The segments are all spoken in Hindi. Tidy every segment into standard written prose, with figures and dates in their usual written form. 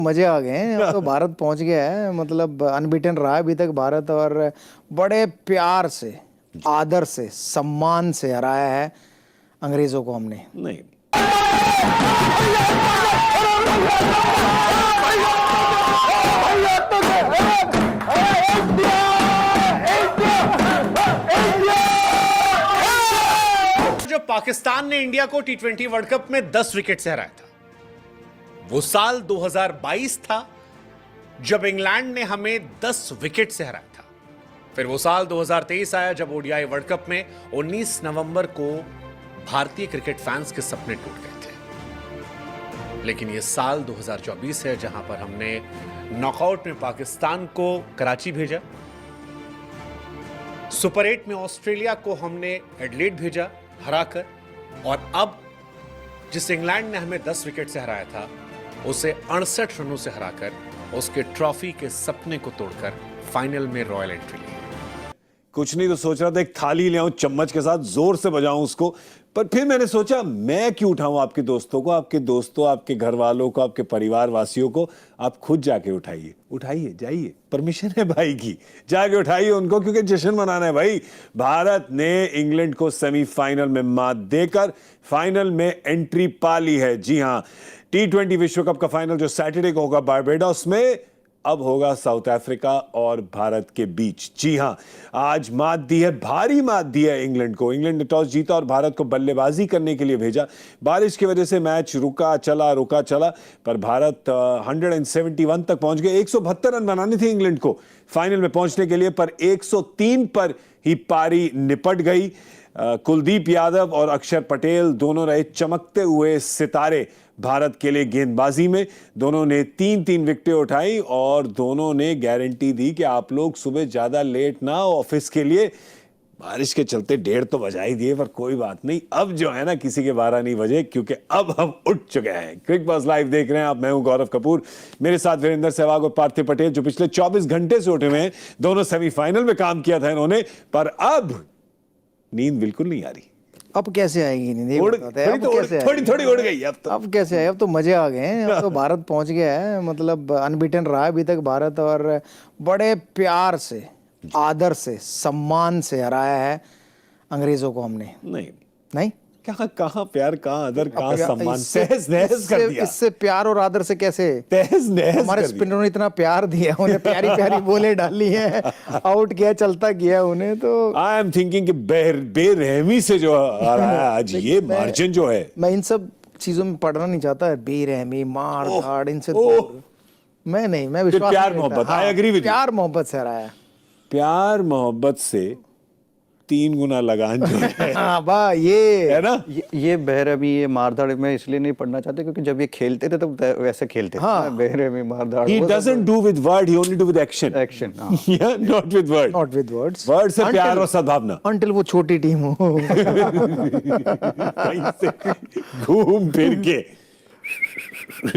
मजे आ गए हैं। अब तो भारत पहुंच गया है, मतलब अनबीटन रहा है अभी तक भारत, और बड़े प्यार से, आदर से, सम्मान से हराया है अंग्रेजों को हमने। नहीं, जब पाकिस्तान ने इंडिया को टी20 वर्ल्ड कप में 10 विकेट से हराया था, वो साल 2022 था जब इंग्लैंड ने हमें 10 विकेट से हराया था। फिर वो साल 2023 आया जब ओडीआई वर्ल्ड कप में 19 नवंबर को भारतीय क्रिकेट फैंस के सपने टूट गए थे। लेकिन ये साल 2024 है जहां पर हमने नॉकआउट में पाकिस्तान को कराची भेजा, सुपर 8 में ऑस्ट्रेलिया को हमने एडलेड भेजा हराकर, और अब जिस इंग्लैंड ने हमें 10 विकेट से हराया था उसे 68 रनों से हराकर उसके ट्रॉफी के सपने को तोड़कर फाइनल में रॉयल एंट्री ली। कुछ नहीं तो सोच रहा था एक थाली ले आऊं, चम्मच के साथ जोर से बजाऊं उसको, पर फिर मैंने सोचा मैं क्यों उठाऊं आपके दोस्तों को, आपके दोस्तों, आपके घर वालों को, आपके परिवार वासियों को। आप खुद जाके उठाइए, उठाइए, जाइए, परमिशन है भाई की, जाके उठाइए उनको, क्योंकि जश्न मनाना है भाई। भारत ने इंग्लैंड को सेमीफाइनल में मात देकर फाइनल में एंट्री पा ली है। जी हां, टी20 विश्व कप का फाइनल जो सैटरडे को होगा बारबेडोस में, अब होगा साउथ अफ्रीका और भारत के बीच। जी हां, आज मात दी है, भारी मात दी है इंग्लैंड को। इंग्लैंड ने टॉस जीता और भारत को बल्लेबाजी करने के लिए भेजा। बारिश की वजह से मैच रुका चला, पर भारत 171 तक पहुंच गए। 172 रन बनाने थे इंग्लैंड को फाइनल में पहुंचने के लिए, पर 103 पर ही पारी निपट गई। कुलदीप यादव और अक्षर पटेल दोनों रहे चमकते हुए सितारे भारत के लिए गेंदबाजी में। दोनों ने 3-3 विकेटें उठाई और दोनों ने गारंटी दी कि आप लोग सुबह ज्यादा लेट ना हो ऑफिस के लिए। बारिश के चलते 1:30 तो बजा ही दिए, पर कोई बात नहीं, अब जो है ना किसी के 12 नहीं बजे, क्योंकि अब हम उठ चुके हैं। क्रिक बस लाइव देख रहे हैं आप, मैं हूं गौरव कपूर, मेरे साथ वीरेंद्र सहवाग और पार्थिव पटेल, जो पिछले 24 घंटे से उठे हुए हैं। दोनों सेमीफाइनल में काम किया था इन्होंने, पर अब नींद बिल्कुल नहीं आ रही। अब कैसे आएगी नींद? थोड़ी उड़ गई अब कैसे आए? अब तो मजे आ गए हैं। अब तो भारत पहुंच गया है, मतलब अनबीटन रहा है अभी तक भारत, और बड़े प्यार से, आदर से, सम्मान से हराया है अंग्रेजों को हमने। नहीं कहाँ प्यार, कहाँ आदर, कहाँ सम्मान, तहस नहस कर दिया। इससे प्यार और आदर से कैसे तहस नहस? हमारे स्पिनरों ने इतना प्यार दिया, उन्हें प्यारी प्यारी बोले डाली है, आउट किया, चलता गया उन्हें। तो आई एम थिंकिंग कि बेरहमी से जो आ रहा है आज ये मार्जिन जो है, मैं इन सब चीजों में पढ़ना नहीं चाहता। बेरहमी, मार धाड़, इनसे मैं विश्वास, प्यार मोहब्बत, आई एग्री विद यू। प्यार मोहब्बत से हराया। प्यार मोहब्बत से 3 गुना लगान जो है। हाँ बा, ये है ना, ये बेरहमी, ये मारधाड़ में इसलिए नहीं पढ़ना चाहते क्योंकि जब ये खेलते थे तो वैसे खेलते थे। हाँ, बेरहमी, मारधाड़। He doesn't do with word, he only do with action. Action, हाँ। Yeah, not with word. Not with words. Word से प्यार और सद्भावना। Until वो छोटी टीम हो। कहीं से घूम फिर के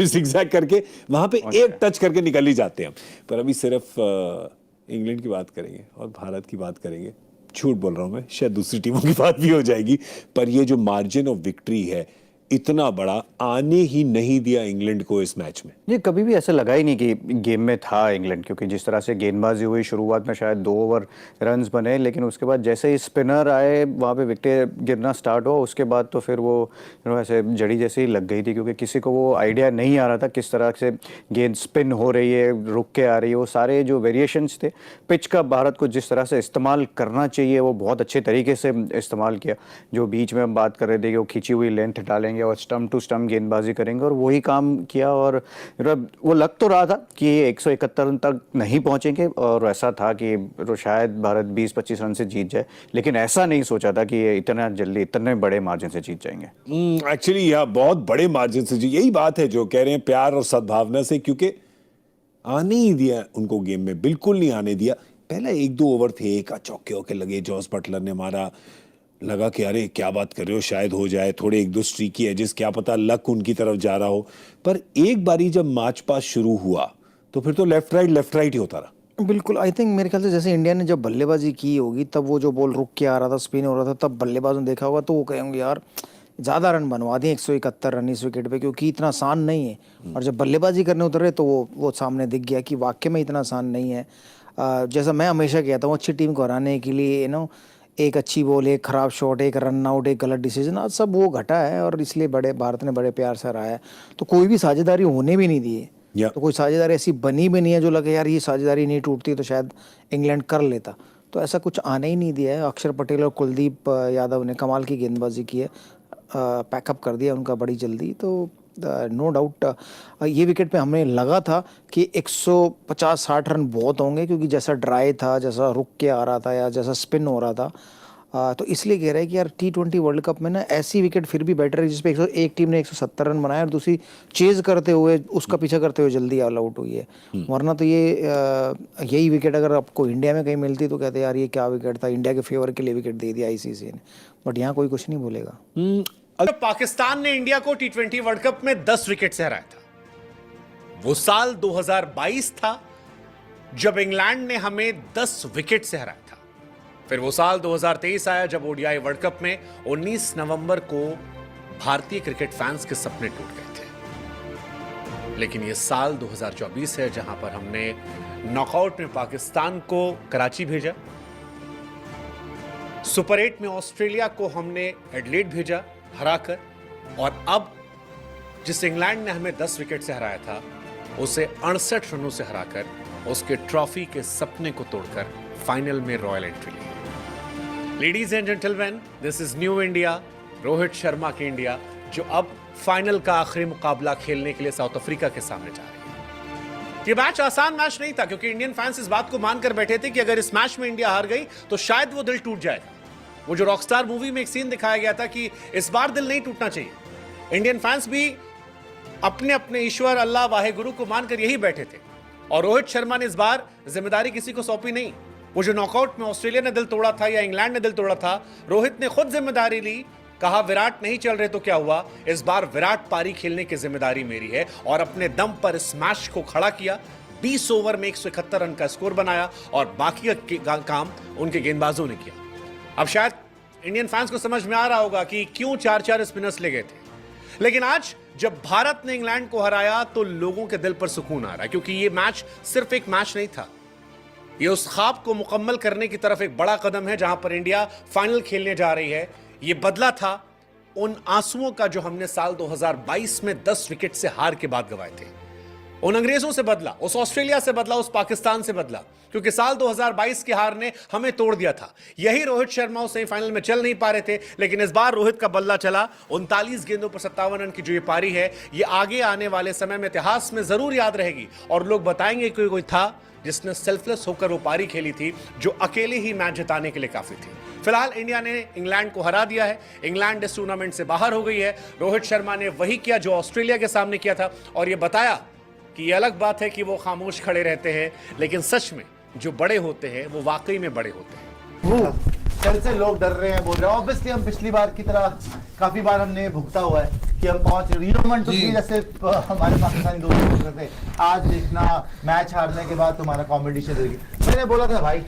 zigzag करके वहां पे एक टच करके निकल ही जाते हैं। पर अभी सिर्फ इंग्लैंड की बात करेंगे और भारत की बात करेंगे। झूठ बोल रहा हूं मैं, शायद दूसरी टीमों की बात भी हो जाएगी, पर ये जो मार्जिन ऑफ विक्ट्री है इतना बड़ा, आने ही नहीं दिया इंग्लैंड को इस मैच में। ये कभी भी ऐसा लगा ही नहीं कि गेम में था इंग्लैंड, क्योंकि जिस तरह से गेंदबाजी हुई शुरुआत में शायद 2 ओवर रन्स बने, लेकिन उसके बाद जैसे ही स्पिनर आए वहाँ पे विकेटें गिरना स्टार्ट हुआ, उसके बाद तो फिर वो ऐसे जड़ी जैसे ही लग गई थी, क्योंकि किसी को वो आइडिया नहीं आ रहा था किस तरह से गेंद स्पिन हो रही है, रुक के आ रही है। वो सारे जो वेरिएशंस थे पिच का भारत को जिस तरह से इस्तेमाल करना चाहिए वो बहुत अच्छे तरीके से इस्तेमाल किया। जो बीच में हम बात कर रहे थे कि वो खींची हुई लेंथ डालेंगे और स्टम्प टू स्टम्प गेंदबाजी करेंगे, और वही काम किया। और वो लग तो रहा था कि 171 रन तक नहीं पहुंचेंगे, और ऐसा था कि शायद भारत 20-25 रन से जीत जाए, लेकिन ऐसा नहीं सोचा था कि ये इतना जल्दी इतने बड़े मार्जिन से जीत जाएंगे। एक्चुअली यह बहुत बड़े मार्जिन से, यही बात है जो कह रहे हैं, प्यार और सद्भावना से, क्योंकि आने ही दिया उनको गेम में, बिल्कुल नहीं आने दिया। पहले 1-2 ओवर थे, एक चौके होके लगे, जॉस बटलर ने मारा, लगा कि अरे क्या बात कर रहे हो, शायद हो जाए, थोड़े 1-2 स्ट्रीकी एजेस, क्या पता लक उनकी तरफ जा रहा हो। पर एक बारी जब मैच पास शुरू हुआ तो फिर तो लेफ्ट राइट ही होता रहा। बिल्कुल, आई थिंक मेरे ख्याल से जैसे इंडिया ने जब बल्लेबाजी की होगी, तब वो जो बॉल रुक के आ रहा था, स्पिन हो रहा था, तब बल्लेबाजों ने देखा होगा तो वो कहेंगे यार ज़्यादा रन बनवा दिए 171 रन इस विकेट पे, क्योंकि इतना आसान नहीं है। और जब बल्लेबाजी करने उतरे तो वो सामने दिख गया कि वाकई में इतना आसान नहीं है। जैसा मैं हमेशा कहता हूँ, अच्छी टीम को हराने के लिए एक अच्छी बॉल, एक खराब शॉट, एक रन आउट, एक गलत डिसीजन, आज सब वो घटा है और इसलिए भारत ने बड़े प्यार से हराया है। तो कोई भी साझेदारी होने भी नहीं दी है। तो कोई साझेदारी ऐसी बनी भी नहीं है जो लगे यार ये साझेदारी नहीं टूटती तो शायद इंग्लैंड कर लेता। तो ऐसा कुछ आने ही नहीं दिया है। अक्षर पटेल और कुलदीप यादव ने कमाल की गेंदबाजी की है, पैकअप कर दिया उनका बड़ी जल्दी। तो नो डाउट ये विकेट पे हमें लगा था कि 150-60 रन बहुत होंगे, क्योंकि जैसा ड्राई था, जैसा रुक के आ रहा था या जैसा स्पिन हो रहा था। तो इसलिए कह रहे हैं कि यार T20 वर्ल्ड कप में ना ऐसी विकेट फिर भी बेटर है जिसपे एक टीम ने 170 रन बनाया और दूसरी चेज करते हुए, उसका पीछा करते हुए जल्दी ऑल आउट हुई है। वरना तो यही विकेट अगर आपको इंडिया में कहीं मिलती तो कहते यार ये क्या विकेट था, इंडिया के फेवर के लिए विकेट दे दिया ICC ने। बट यहाँ कोई कुछ नहीं बोलेगा। जब पाकिस्तान ने इंडिया को T20 वर्ल्ड कप में 10 विकेट से हराया था, वो साल 2022 था जब इंग्लैंड ने हमें 10 विकेट से हराया था। फिर वो साल 2023 आया जब ODI वर्ल्ड कप में 19 नवंबर को भारतीय क्रिकेट फैंस के सपने टूट गए थे। लेकिन ये साल 2024 है जहां पर हमने नॉकआउट में पाकिस्तान को कराची भेजा, सुपर 8 में ऑस्ट्रेलिया को हमने एडलेड भेजा हराकर, और अब जिस इंग्लैंड ने हमें 10 विकेट से हराया था उसे 68 रनों से हराकर उसके ट्रॉफी के सपने को तोड़कर फाइनल में रॉयल एंट्री ली। Ladies and gentleman, this is new India, Rohit Sharma की इंडिया, जो अब फाइनल का आखिरी मुकाबला खेलने के लिए साउथ अफ्रीका के सामने जा रही है। ये मैच आसान मैच नहीं था, क्योंकि इंडियन फैंस इस बात को मानकर बैठे थे कि अगर इस मैच में इंडिया हार गई तो शायद वो दिल टूट जाएगा। वो जो रॉकस्टार मूवी में एक सीन दिखाया गया था कि इस बार दिल नहीं टूटना चाहिए। इंडियन फैंस भी अपने अपने ईश्वर अल्लाह वाहे गुरु को मानकर यही बैठे थे, और रोहित शर्मा ने इस बार जिम्मेदारी किसी को सौंपी नहीं। वो जो नॉकआउट में ऑस्ट्रेलिया ने दिल तोड़ा था या इंग्लैंड ने दिल तोड़ा था, रोहित ने खुद जिम्मेदारी ली, कहा विराट नहीं चल रहे तो क्या हुआ, इस बार विराट पारी खेलने की जिम्मेदारी मेरी है, और अपने दम पर इस मैच को खड़ा किया। 20 ओवर में 171 रन का स्कोर बनाया और बाकी का काम उनके गेंदबाजों ने किया। अब शायद इंडियन फैंस को समझ में आ रहा होगा कि क्यों 4-4 स्पिनर्स ले गए थे, लेकिन आज जब भारत ने इंग्लैंड को हराया तो लोगों के दिल पर सुकून आ रहा है, क्योंकि ये मैच सिर्फ एक मैच नहीं था, ये उस ख्वाब को मुकम्मल करने की तरफ एक बड़ा कदम है जहां पर इंडिया फाइनल खेलने जा रही है। ये बदला था उन आंसुओं का जो हमने साल 2022 में 10 विकेट से हार के बाद गंवाए थे। उन अंग्रेजों से बदला, उस ऑस्ट्रेलिया से बदला, उस पाकिस्तान से बदला, क्योंकि साल 2022 की हार ने हमें तोड़ दिया था। यही रोहित शर्मा उस सेमीफाइनल में चल नहीं पा रहे थे, लेकिन इस बार रोहित का बल्ला चला। 39 गेंदों पर 57 रन की जो ये पारी है, ये आगे आने वाले समय में इतिहास में जरूर याद रहेगी, और लोग बताएंगे कि कोई था जिसने सेल्फलेस होकर वो पारी खेली थी, जो अकेले ही मैच जिताने के लिए काफी थी। फिलहाल इंडिया ने इंग्लैंड को हरा दिया है, इंग्लैंड इस टूर्नामेंट से बाहर हो गई है। रोहित शर्मा ने वही किया जो ऑस्ट्रेलिया के सामने किया था, और ये बताया कि ये अलग बात है कि वो खामोश खड़े रहते हैं, लेकिन सच में जो बड़े होते हैं वो वाकई में बड़े होते हैं। कल से लोग डर रहे हैं, बोल रहे हैं। ऑब्वियसली हम पिछली बार की तरह काफी बार हमने भुगता हुआ है कि हम पहुंच जैसे हमारे पाकिस्तानी दोस्त बोल रहे थे, आज देखना मैच हारने के बाद तुम्हारा कॉम्पिटिशन रहेगी। मैंने बोला था भाई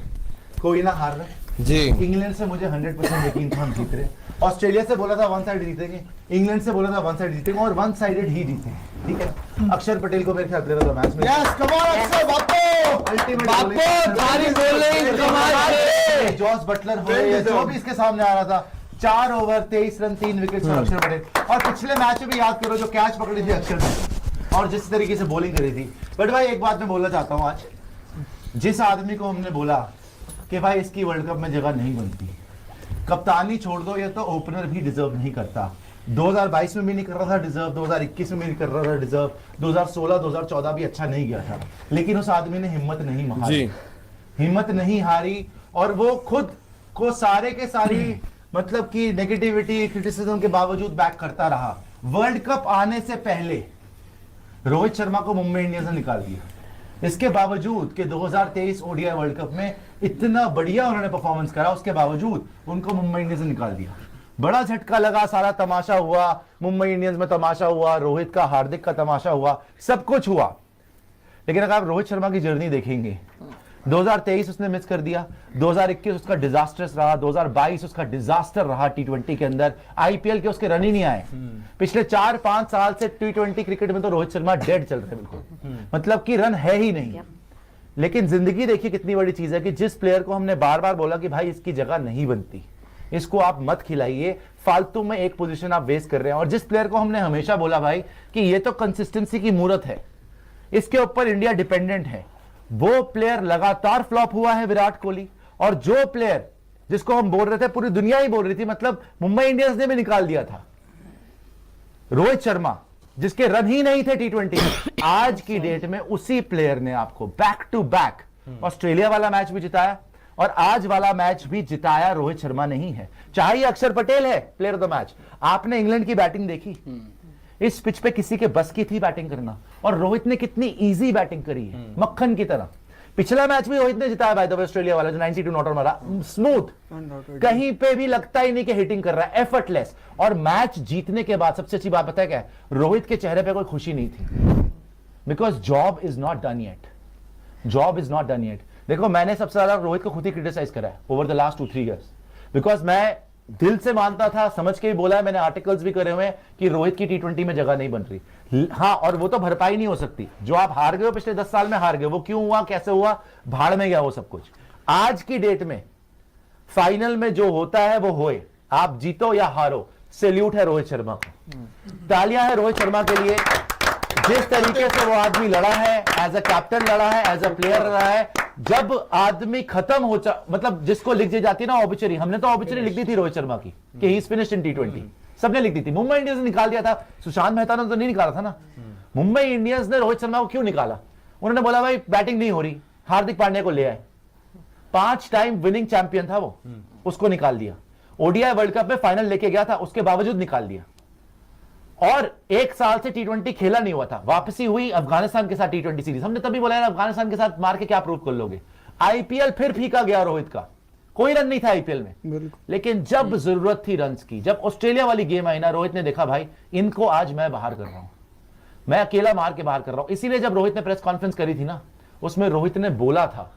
कोई ना हार रहे जी। इंग्लैंड से मुझे 100% यकीन था हम जीत रहे। ऑस्ट्रेलिया से बोला था वन साइड जीतेंगे, इंग्लैंड से बोला था वन साइड जीतेंगे, और वन साइडेड ही जीते। ठीक है, अक्षर पटेल को मेरे ख्याल दे रहा था मैच में। यस, कम ऑन अक्षर, जॉस बटलर हो या जो भी इसके सामने आ रहा था, 4 ओवर 23 रन 3 विकेट पर अक्षर पटेल। और पिछले मैच में भी याद करो जो कैच पकड़ी थी अक्षर ने और जिस तरीके से बॉलिंग करी थी। बट भाई एक बात मैं बोलना चाहता हूँ, आज जिस आदमी को हमने बोला कि भाई इसकी वर्ल्ड कप में जगह नहीं बनती, कप्तानी छोड़ दो, ये तो ओपनर भी डिजर्व नहीं करता। 2022 में भी नहीं कर रहा था डिजर्व, 2021 में भी नहीं कर रहा था डिजर्व, 2016 2014 भी अच्छा नहीं गया था, लेकिन उस आदमी ने हिम्मत नहीं हारी, हिम्मत नहीं हारी, और वो खुद को सारे के सारी मतलब कि नेगेटिविटी क्रिटिसिज्म के बावजूद बैक करता रहा। वर्ल्ड कप आने से पहले रोहित शर्मा को मुंबई इंडियंस ने निकाल दिया, इसके बावजूद कि 2023 ओडीआई वर्ल्ड कप में इतना बढ़िया उन्होंने परफॉर्मेंस करा, उसके बावजूद उनको मुंबई इंडियंस ने निकाल दिया। बड़ा झटका लगा, सारा तमाशा हुआ, मुंबई इंडियंस में तमाशा हुआ, रोहित का हार्दिक का तमाशा हुआ, सब कुछ हुआ। लेकिन अगर आप रोहित शर्मा की जर्नी देखेंगे, 2023 उसने मिस कर दिया, 2021 उसका डिजास्टर्स रहा, 2022 उसका डिजास्टर रहा टी20 के अंदर, आईपीएल के उसके रन ही नहीं आए। पिछले 4-5 साल से टी20 क्रिकेट में तो रोहित शर्मा डेड चल रहे हैं बिल्कुल, मतलब कि रन है ही नहीं। लेकिन जिंदगी देखिए कितनी बड़ी चीज है कि जिस प्लेयर को हमने बार बार बोला कि भाई इसकी जगह नहीं बनती, इसको आप मत खिलाइए, फालतू में एक पोजीशन आप वेस्ट कर रहे हैं, और जिस प्लेयर को हमने हमेशा बोला भाई कि ये तो कंसिस्टेंसी की मूरत है, इसके ऊपर इंडिया डिपेंडेंट है, वो प्लेयर लगातार फ्लॉप हुआ है, विराट कोहली। और जो प्लेयर जिसको हम बोल रहे थे, पूरी दुनिया ही बोल रही थी, मतलब मुंबई इंडियंस ने भी निकाल दिया था, रोहित शर्मा, जिसके रन ही नहीं थे टी20 में, आज की डेट में उसी प्लेयर ने आपको बैक टू बैक ऑस्ट्रेलिया वाला मैच भी जिताया और आज वाला मैच भी जिताया रोहित शर्मा नहीं है। चाहे अक्षर पटेल है प्लेयर ऑफ द मैच। आपने इंग्लैंड की बैटिंग देखी, इस पिच पे किसी के बस की थी बैटिंग करना, और रोहित ने कितनी इजी बैटिंग करी है, मक्खन की तरह। पिछला मैच भी रोहित ने जिताया बाय द वे, ऑस्ट्रेलिया वाला जो 92 नॉट आउट मारा, स्मूथ, कहीं पे भी लगता ही नहीं कि हिटिंग कर रहा है, एफर्टलेस। और मैच जीतने के बाद सबसे अच्छी बात पता है क्या है? रोहित के चेहरे पे कोई खुशी नहीं थी, because job is not done yet, job is not done yet. देखो मैंने सबसे ज्यादा रोहित को खुद ही क्रिटिसाइज करा है over the last 2-3 years, because मैं दिल से मानता था, समझ के भी बोला है, मैंने आर्टिकल्स भी करे हुए हैं कि रोहित की टी20 में जगह नहीं बन रही। हाँ, और वो तो भरपाई नहीं हो सकती, जो आप हार गए हो पिछले 10 साल में, हार गए, वो क्यों हुआ, कैसे हुआ, भाड़ में गया वो सब कुछ। आज की डेट में फाइनल में जो होता है वो होए, आप जीतो या हारो, सैल्यूट है रोहित शर्मा को, तालियां है रोहित शर्मा के लिए। जिस तरीके से वो आदमी लड़ा है, एज अ कैप्टन लड़ा है, एज अ प्लेयर लड़ा है। जब आदमी खत्म हो मतलब जिसको लिख दी जाती है ना ऑबिचरी, हमने तो ऑबिचरी लिख दी थी रोहित शर्मा की कि ही इज फिनिश्ड इन टी20, सबने लिख दी थी। मुंबई इंडियंस ने निकाल दिया था, सुशांत मेहता ने तो नहीं निकाला था ना। मुंबई इंडियंस ने रोहित शर्मा को क्यों निकाला? उन्होंने बोला भाई बैटिंग नहीं हो रही, हार्दिक पांड्या को ले आए, 5 टाइम विनिंग चैंपियन था वो, उसको निकाल दिया। ओडीआई वर्ल्ड कप में फाइनल लेके गया था, उसके बावजूद निकाल दिया। और 1 साल से टी20 खेला नहीं हुआ था, वापसी हुई अफगानिस्तान के साथ टी20 सीरीज, हमने तभी बोला यार अफगानिस्तान के साथ मार के क्या प्रूव कर लोगे। आईपीएल फिर फीका गया रोहित का, कोई रन नहीं था आईपीएल में, लेकिन जब जरूरत थी रन्स की, जब ऑस्ट्रेलिया वाली गेम आई ना, रोहित ने देखा भाई इनको आज मैं बाहर कर रहा हूं, मैं अकेला मार के बाहर कर रहा हूं। इसीलिए जब रोहित ने प्रेस कॉन्फ्रेंस करी थी ना, उसमें रोहित ने बोला था,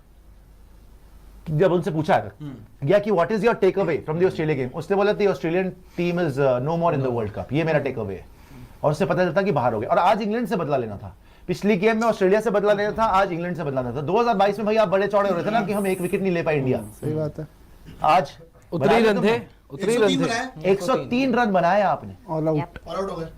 जब उनसे पूछा गया कि what is your take away from the Australia game, उसने बोला the Australian team is no more in the world cup, ये मेरा टेक अवे है। और उससे पता चलता कि बाहर हो गया। और आज इंग्लैंड से बदला लेना था, पिछली गेम में ऑस्ट्रेलिया से बदला लेना था, आज इंग्लैंड से बदला लेना था। 2022 में भाई आप बड़े चौड़े हो रहे थे ना कि हम 1 विकेट नहीं ले पाए इंडिया, सही बात है। आज उतरे रन थे, उतरे रन थे, 103 रन बनाए आपने, ऑल आउट हो गए।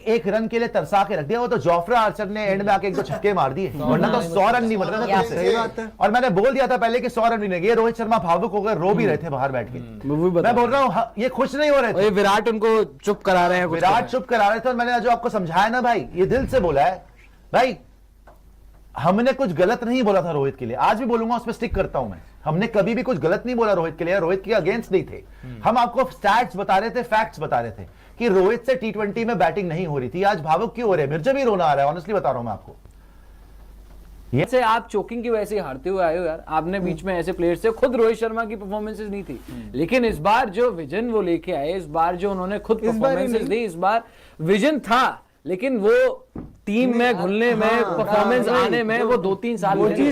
एक रन के लिए तरसा के रख दिया। वो तो जोफ्रा आर्चर ने एंड में आके 1-2 छक्के मार दिए, वरना तो 100 रन नहीं बन रहा था। सही बात है। और मैंने बोल दिया था पहले कि 100 रन भी नहीं। ये रोहित शर्मा भावुक हो गए, रो भी रहे थे बाहर बैठ के। मैं बोल रहा हूँ ये खुश नहीं हो रहे थे, विराट उनको चुप करा रहे हैं, विराट चुप करा रहे थे। और मैंने जो आपको समझाया ना भाई, ये दिल से बोला है भाई, हमने कुछ गलत नहीं बोला था रोहित के लिए, आज भी बोलूंगा, उस पर स्टिक करता हूं मैं। हमने कभी भी कुछ गलत नहीं बोला रोहित के लिए, रोहित के अगेंस्ट नहीं थे। हम आपको स्टैट्स बता रहे थे, फैक्ट्स बता रहे थे कि रोहित से टी20 में बैटिंग नहीं हो रही थी। आज भावुक क्यों हो रहे हैं? मुझे भी रोना आ रहा है, ऑनेस्टली बता रहा हूं मैं आपको। से आप चोकिंग की वजह से हारते हुए आए हो यार। आपने बीच में ऐसे प्लेयर से, खुद रोहित शर्मा की परफॉर्मेंसेस नहीं थी, लेकिन इस बार जो विजन वो लेके आए, इस बार जो उन्होंने खुद परफॉर्मेंसेस दी, इस बार विजन था, लेकिन वो टीम में घुलने में, परफॉर्मेंस आने में वो 2-3 साल लगे।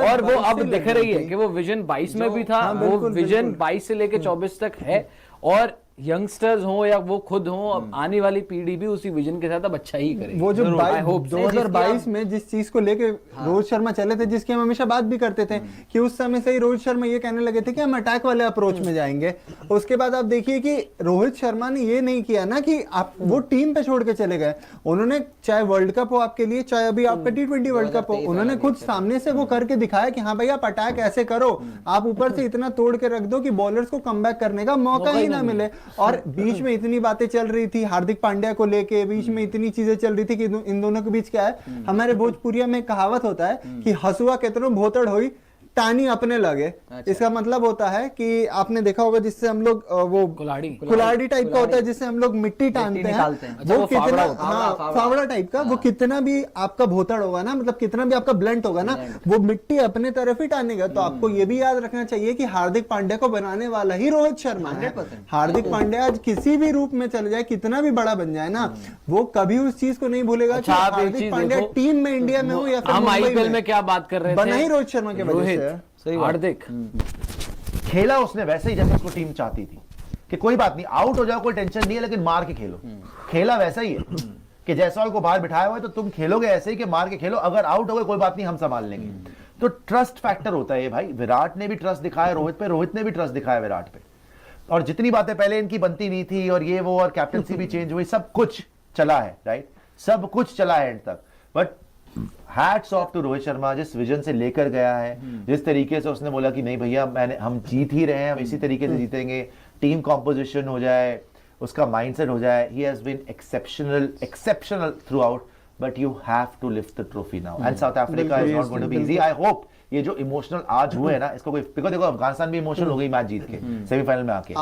और वो अब दिख रही है कि वो विजन 22 में भी था, वो विजन 22 से लेके 24 तक है। और यंगस्टर्स हो या वो खुद हो, अब आने वाली पीढ़ी भी उसी विजन के साथ अब अच्छा ही करेगी। वो जो 2022 में जिस चीज को लेके रोहित शर्मा चले थे, जिसकी हम हमेशा बात भी करते थे कि उस समय से ही रोहित शर्मा ये कहने लगे थे कि हम अटैक वाले अप्रोच में जाएंगे। उसके बाद आप देखिए कि रोहित शर्मा ने ये नहीं किया ना कि आप वो टीम पे छोड़ के चले गए। उन्होंने, चाहे वर्ल्ड कप हो आपके लिए, चाहे अभी आपका टी20 वर्ल्ड कप हो, उन्होंने खुद सामने से वो करके दिखाया कि हाँ भाई आप अटैक ऐसे करो, आप ऊपर से इतना तोड़ के रख दो कि बॉलर्स को कमबैक करने का मौका ही ना मिले। और बीच में इतनी बातें चल रही थी हार्दिक पांड्या को लेके, बीच में इतनी चीजें चल रही थी कि इन दोनों के बीच क्या है, हमारे भोजपुरिया में कहावत होता है कि हसुआ कितनो भोतड़ हुई टानी अपने लगे। इसका मतलब होता है कि आपने देखा होगा जिससे हम लोग वो कुल्हाड़ी टाइप का होता है, जिससे हम लोग मिट्टी टानते हैं, वो कितना, हाँ फावड़ा टाइप का, वो कितना भी आपका भोतड़ होगा ना, मतलब कितना भी आपका ब्लंट होगा ना, वो मिट्टी अपने तरफ ही टानेगा। तो आपको ये भी याद रखना चाहिए कि हार्दिक पांड्या को बनाने वाला ही रोहित शर्मा है। हार्दिक पांड्या आज किसी भी रूप में चल जाए, कितना भी बड़ा बन जाए ना, वो कभी उस चीज को नहीं भूलेगा कि हार्दिक पांड्या टीम में इंडिया में हो या फिर हम आईपीएल में क्या बात कर रहे थे, बना ही रोहित शर्मा के वजह से। सही बात। हार्दिक खेला उसने वैसे ही जैसे उसको टीम चाहती थी कि कोई बात नहीं, आउट हो जाओ कोई टेंशन नहीं है, लेकिन मार के खेलो। खेला वैसा ही है कि जायसवाल को बाहर बिठाया हुआ है तो तुम खेलोगे ऐसे ही कि मार के खेलो, अगर आउट हो गए कोई बात नहीं, हम संभाल लेंगे। तो ट्रस्ट फैक्टर होता है ये भाई। विराट ने भी ट्रस्ट दिखाया रोहित पे, रोहित ने भी ट्रस्ट दिखाया विराट पे। और जितनी बातें पहले इनकी बनती नहीं थी और ये वो और कैप्टनसी भी चेंज हुई, सब कुछ चला है, राइट, सब कुछ चला है एंड तक। But hats off to Rohit Sharma, जिस विजन से लेकर गया है, जिस तरीके से उसने बोला कि नहीं भैया हम जीत ही रहे हैं, हम इसी तरीके से जीतेंगे, टीम कॉम्पोजिशन हो जाए, उसका माइंडसेट हो जाए। He has been exceptional throughout, but you have to lift the trophy now and South Africa is not going to be easy. I hope ये जो इमोशनल आज हुए ना, इसको कोई देखो अफगानिस्तान भी इमोशनल हो गई मैच जीत के सेमीफाइनल में आके।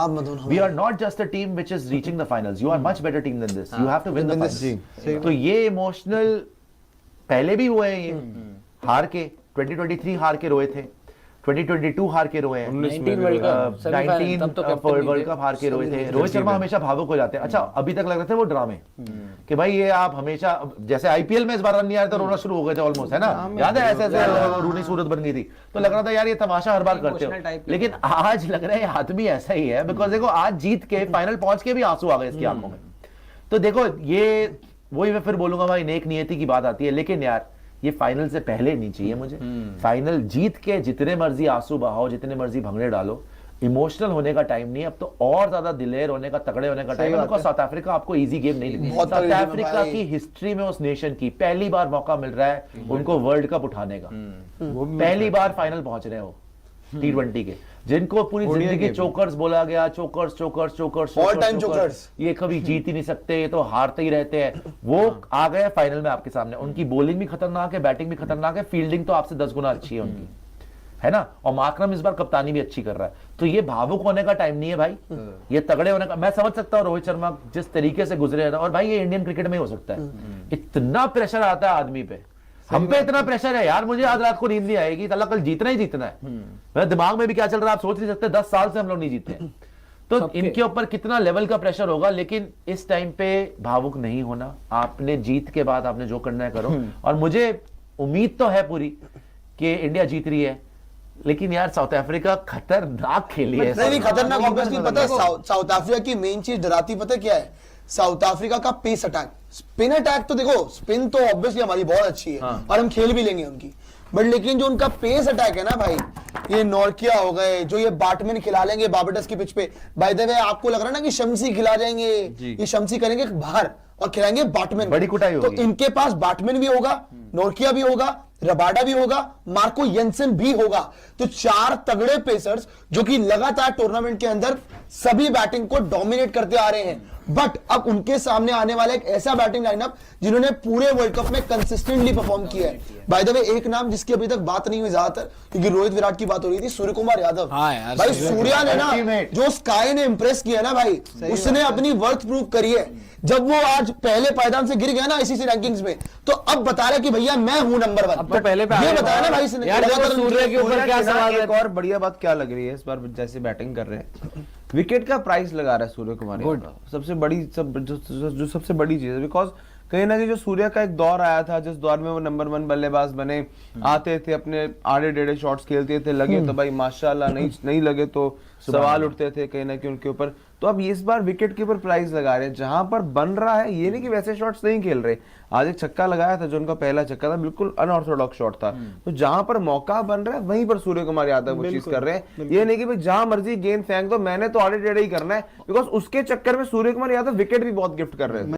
We are not just a team which is reaching the finals, you are much better team than this, you have to win the finals. तो ये इमोशनल पहले भी हुए हैं, ये हार के 2023 हार के रोए थे, 2022 हार के रोए हैं, 19 वर्ल्ड कप वर्ल्ड कप हार के रोए थे। रोहित शर्मा हमेशा भावुक हो जाते हैं। अच्छा, अभी तक लग रहे थे वो ड्रामे कि भाई ये आप हमेशा, जैसे आईपीएल में इस बार रन नहीं आ रहे तो रोना शुरू हो गए थे ऑलमोस्ट, है ना, याद है ऐसे ऐसे रूनी सूरत बन गई थी, तो लग रहा था यार ये तमाशा हर बार करते हो। लेकिन आज लग रहा है आदमी ऐसा ही है, बिकॉज देखो आज जीत के फाइनल पहुंच के भी आंसू आ गए इसकी आंखों में। तो देखो ये वही मैं फिर बोलूंगा भाई, नेक नियति की बात आती है, लेकिन यार ये फाइनल से पहले नहीं चाहिए मुझे। फाइनल जीत के जितने मर्जी आंसू बहाओ, जितने मर्जी भंगड़े डालो, इमोशनल होने का टाइम नहीं है, अब तो और ज्यादा दिलेर होने का, तगड़े होने का टाइम है। बिकॉज़ साउथ अफ्रीका आपको इजी गेम नहीं देती। साउथ अफ्रीका की हिस्ट्री में उस नेशन की पहली बार मौका मिल रहा है उनको वर्ल्ड कप उठाने का, पहली बार फाइनल पहुंच रहे हो T20 के, जिनको पूरी जिंदगी चोकर्स बोला गया, चोकर्स ऑल टाइम चोकर्स, ये कभी जीत ही नहीं सकते, ये तो हारते ही रहते हैं, वो आ गए फाइनल में आपके सामने। उनकी बॉलिंग भी खतरनाक है, बैटिंग भी खतरनाक है, फील्डिंग तो आपसे 10 गुना अच्छी है उनकी, है ना, और मार्करम इस बार कप्तानी भी अच्छी कर रहा है। तो ये भावुक होने का टाइम नहीं है भाई, ये तगड़े होने का। मैं समझ सकता हूँ रोहित शर्मा जिस तरीके से गुजरे हैं, और भाई ये इंडियन क्रिकेट में हो सकता है, इतना प्रेशर आता है आदमी पे, हम पे इतना प्रेशर है यार, मुझे आज रात को नींद नहीं आएगी, अल्लाह कल जीतना ही जीतना है। मेरे दिमाग में भी क्या चल रहा है आप सोच नहीं सकते, 10 साल से हम लोग नहीं जीते हैं। तो इनके ऊपर कितना लेवल का प्रेशर होगा, लेकिन इस टाइम पे भावुक नहीं होना, आपने जीत के बाद आपने जो करना है करो। और मुझे उम्मीद तो है पूरी कि इंडिया जीत रही है, लेकिन यार साउथ अफ्रीका खतरनाक खेली है। नहीं खतरनाक, ऑब्वियसली पता है साउथ अफ्रीका की मेन चीज डराती पता है क्या है, साउथ अफ्रीका का पेस अटैक। स्पिन अटैक तो देखो, स्पिन तो ऑब्वियसली हमारी बहुत अच्छी है और हम खेल भी लेंगे उनकी, बट लेकिन जो उनका पेस अटैक है ना भाई, ये नॉर्किया हो गए, जो ये बाटमैन खिला लेंगे बार्बाडोस की पिच पे। बाय द वे आपको लग रहा है ना कि शम्सी खिला जाएंगे, ये शम्सी करेंगे बाहर और खिलाएंगे बाटमैन, बड़ी कुटाई होगी। तो इनके पास बाटमैन भी होगा, नॉर्किया भी होगा, रबाडा भी होगा, मार्को येंसन भी होगा। तो 4 तगड़े पेसर्स जो कि लगातार टूर्नामेंट के अंदर सभी बैटिंग को डोमिनेट करते आ रहे हैं। बट अब उनके सामने आने वाला एक ऐसा बैटिंग लाइनअप जिन्होंने पूरे वर्ल्ड कप में कंसिस्टेंटली परफॉर्म किया है। बाय द वे एक नाम जिसकी अभी तक बात नहीं हुई ज्यादातर, क्योंकि रोहित विराट की बात हो रही थी, सूर्य कुमार यादव। भाई सूर्या ने ना जो स्काई ने इंप्रेस किया ना भाई, उसने अपनी वर्थ प्रूव करी है। जब वो आज पहले पायदान से गिर गया ना ICC रैंकिंग्स में, तो अब बता रहा है कि भैया मैं हूं नंबर 1। अब तो पहले पे ये बताया ना भाई इसने, सूर्य के ऊपर क्या सवाल है? एक और बढ़िया बात क्या लग रही है इस बार, जैसे बैटिंग कर रहे हैं, विकेट का प्राइस लगा रहा है सूर्य कुमार यादव। सबसे बड़ी जो सबसे बड़ी चीज है, बिकॉज कहीं ना कहीं जो सूर्य का एक दौर आया था, जिस दौर में वो नंबर 1 बल्लेबाज बने, आते थे अपने आड़े टेढ़े शॉट्स खेलते थे, लगे तो भाई माशाल्लाह, नहीं लगे तो सवाल उठते थे कहीं ना कहीं उनके ऊपर। तो अब इस बार विकेट के ऊपर प्राइस लगा रहे हैं, जहां पर बन रहा है, ये नहीं कि वैसे शॉट्स नहीं खेल रहे। आज एक छक्का लगाया था जो उनका पहला छक्का था, बिल्कुल अनऑर्थोडॉक्स शॉट था। तो जहां पर मौका बन रहा है वहीं पर सूर्य कुमार यादव वो चीज कर रहे हैं। ये नहीं कि भाई जहां मर्जी गेंद फेंक दो, मैंने तो आड़े टेढ़े ही करना है, बिकॉज उसके चक्कर में सूर्य कुमार यादव विकेट भी बहुत गिफ्ट कर रहे हैं।